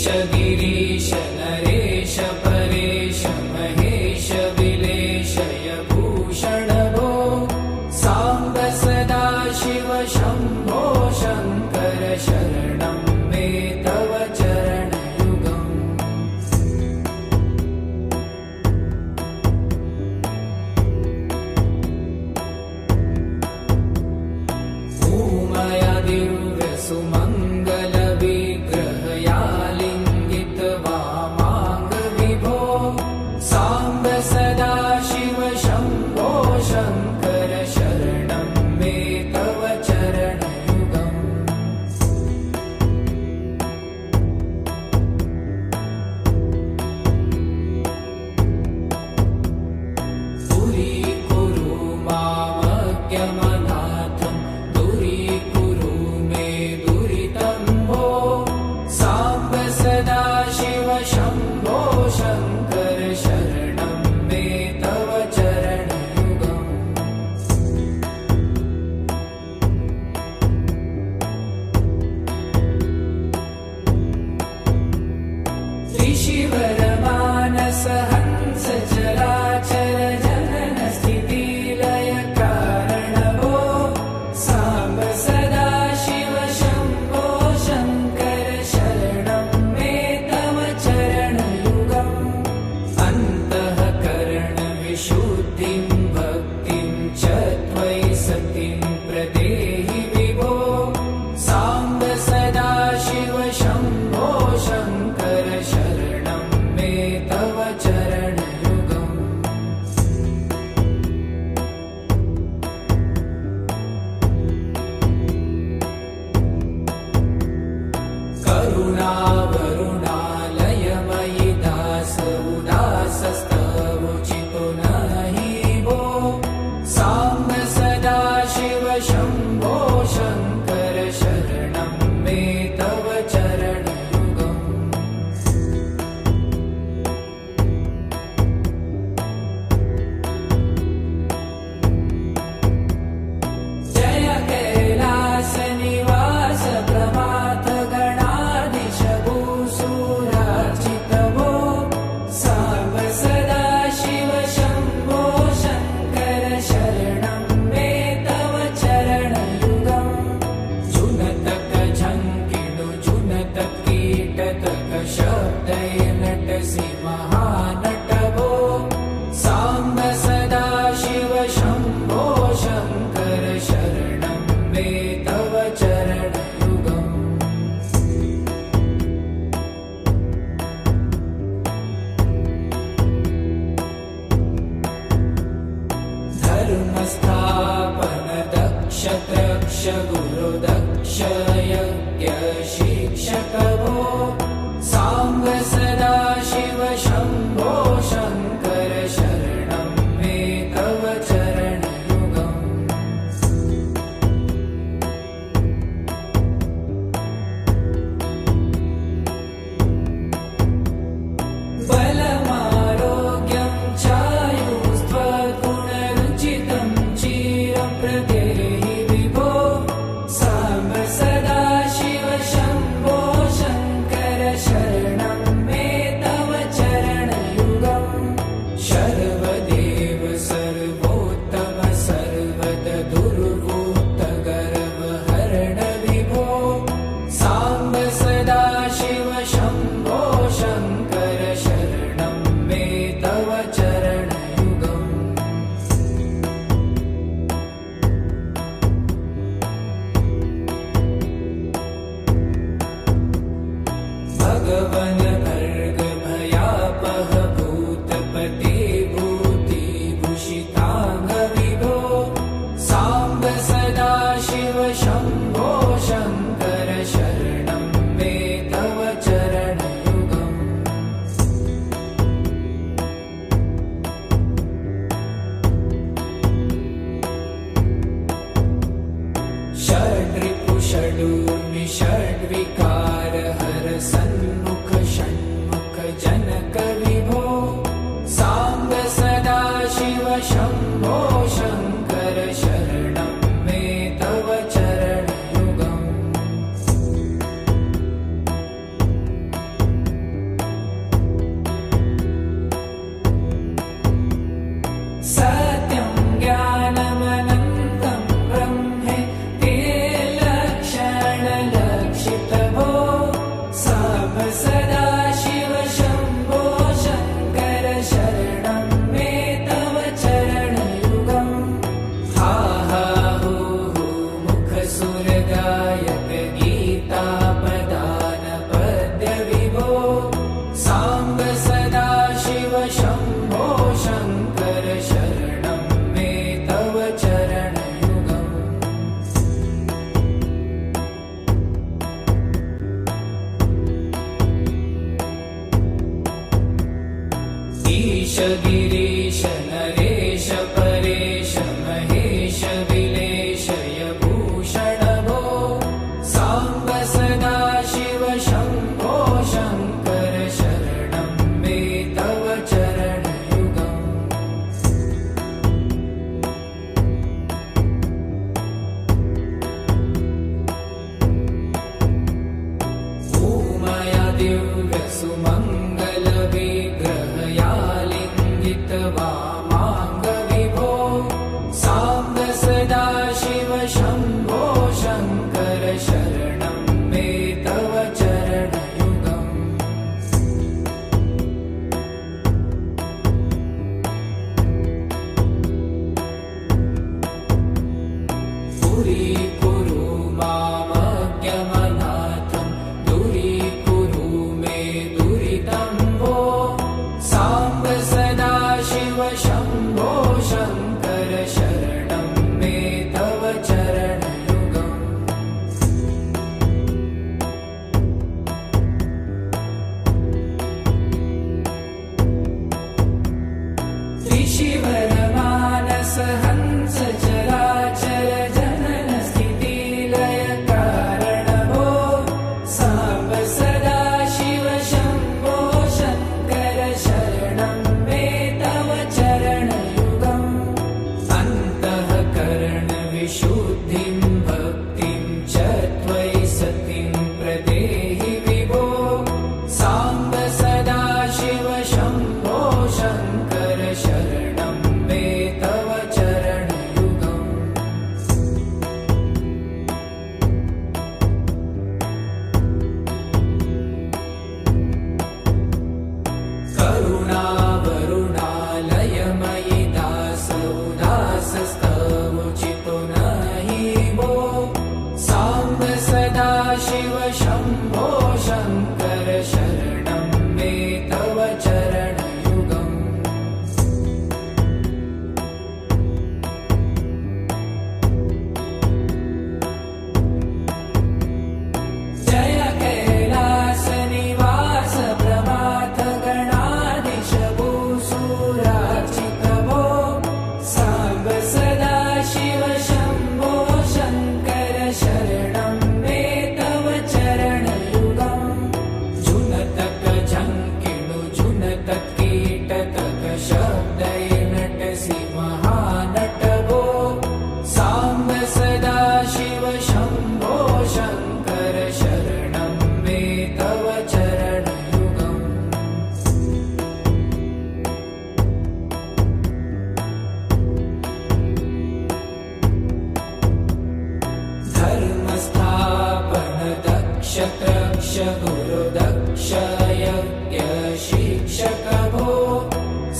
गिरीश नरेश परेश महेश विलेशय भूषण भो साम्ब सदा शिव शम्भो शङ्कर शरणं मे तव चरणयुगम् ऊमया दिव्य सुमङ्गल विग्रहया लिङ्गित वामाङ्ग विभो साम्ब सदा शिव शम्भो शङ्कर शरणं मे तव चरणयुगम् दूरीकुरु मामज्ञमनाथं दूरीकुरु मे दुरितं भो साम्ब सदा शिव शम्भो शङ्कर शरणं मे तव चरणयुगम् त्रिशिवरमानस हंस चराचर जनन स्थितिलय कारण भो साम्ब सदा शिव शम्भो शङ्कर शरणं मे तव चरणयुगम् अन्तःकरण विशुद्धिं भक्तिं च त्वयि सतिं प्रदेहि विभो साम्ब सदा शिव शम्भो शङ्कर शरणं मे तव चरणयुगम् करुणावरुणालयमयि दास उदासस्तवोचितो नहि भो साम्ब सदा शिव शम्भो शङ्कर शरणं मे तव चरणयुगम् जय कैलास निवास प्रमाथ गणाधीश भूसुरार्चित भो साम्ब सदा शिव शम्भो शङ्कर शरणं मे तव चरणयुगम् जुनतक झङ्किणु जुनतक कीटतक शब्दय नटसि महानट भो साम्ब सदा शिव शम्भो शङ्कर शरणं मे तव चरणयुगम् धर्मस्थापन दक्ष त्रक्ष गुरु दक्ष यज्ञ शिक्षक भो साम्ब सदा शिव शम्भो शङ्कर शरणं मे तव चरणयुगम् बलमारोग्यं चायुस्त्वगुणरुचितं चिरं प्रदेहि विभो साम्ब सदा शिव शम्भो शङ्कर शरणं मे तव चरणयुगम् शर्वदेव सर्वोत्तम सर्वद दुर्वृत्त गर्वहरण विभो साम्ब सदा शिव शम्भो शङ्कर शरणं मे तव चरणयुगम् भगवन् भर्ग भयापह भूतपते भूतिभूषिताङ्ग विभो साम्ब सदा शिव शम्भो शङ्कर शरणं मे तव चरणयुगम् षड्रिपु षडूर्मि षड्विकार हर सन्मुख षण्मुख जनक विभो साम्ब सदा शिव शम्भो शङ्कर शरणं मे तव चरणयुगम् दूरीकुरु मामज्ञमनाथं दूरीकुरु मे दुरितं भो साम्ब सदाशिव शम्भो शङ्कर शरणं मे तव चरणयुगम् त्रिशिवरमानस हंस चराचर जनन स्थिति लय कारण भो साम्ब सदाशिव शम्भो शङ्कर शरणं मे तव चरणयुगम् अन्तःकरण विशुद्धिं भक्तिं च त्वयि सतिं प्रदेहि विभो साम्ब सदाशिव शम्भो शङ्कर शरणं मे तव चरणयुगम् करुणावरुणालयमयि दासोदासस्तवोचितो नहि भो साम्ब सदाशिव शम्भो शङ्कर शरणं मे तव चरणयुगम् जय कैलासनिवास प्रभात गणाधीश भूसुरार्चित भो साम्ब सदाशिव शम्भो शङ्कर शरणं मे तव चरणयुगम् जुनतक झङ्किणु जुनतक कीटतक शब्दैर्नटसि महानट भो साम्ब सदाशिव शम्भो शङ्कर शरणं मे तव चरणयुगम् धर्मस्थापन दक्ष त्रक्ष गुरुदक्ष यज्ञ शिक्षक भो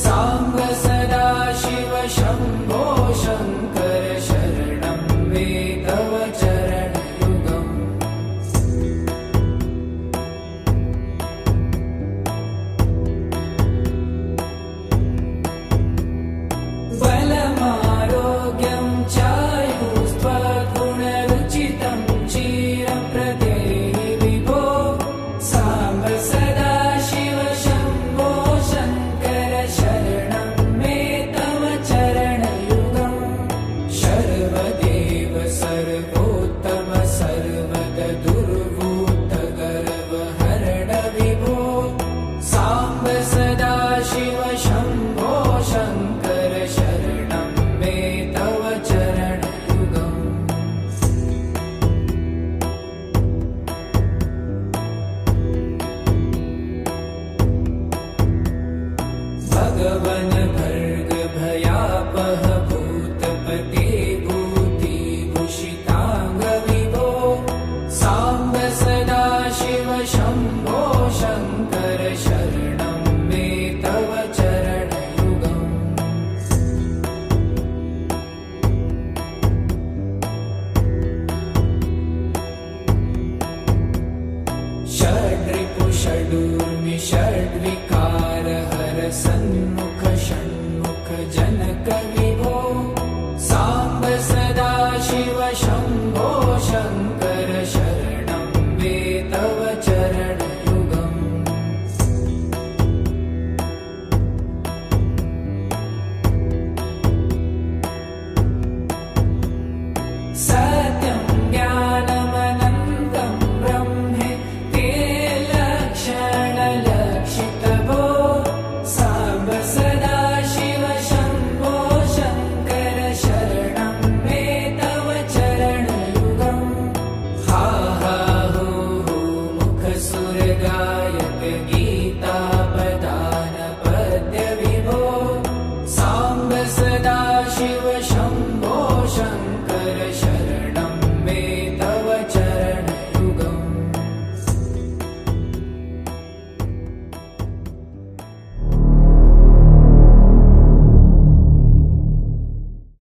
साम्ब सदाशिव शम्भो शङ्कर शरणं मे तव चरणयुगम् बलमारोग्यं चायुस्त्वगुणरुचितं चिरं प्रदेहि विभो साम्ब सदाशिव शम्भो शङ्कर शरणं मे तव चरणयुगम् शर्वदेव सर्वोत्तम सर्वद दुर्भूत गर्वहरण विभो साम्ब सदाशिव शम्भो शङ्कर शरणं मे तव चरणयुगम् भगवन् भर्ग भयापह भूतपते भूतिभूषिताङ्ग विभो साम्ब सदाशिव शम्भो शङ्कर शरणं मे तव चरणयुगम् षड्रिपु षडूर्मि षड्विकार हर सन्मुख षण्मुख जनक विभो साम्ब सदाशिव शम्भो शङ्कर शरणं मे तव चरणयुगम् सत्यं ज्ञानमनन्तं ब्रह्मे ते लक्षणलक्षित भो साम्ब सदाशिव शम्भो शङ्कर शरणं मे तव चरणयुगम् हा हा हो मुखसुरगायक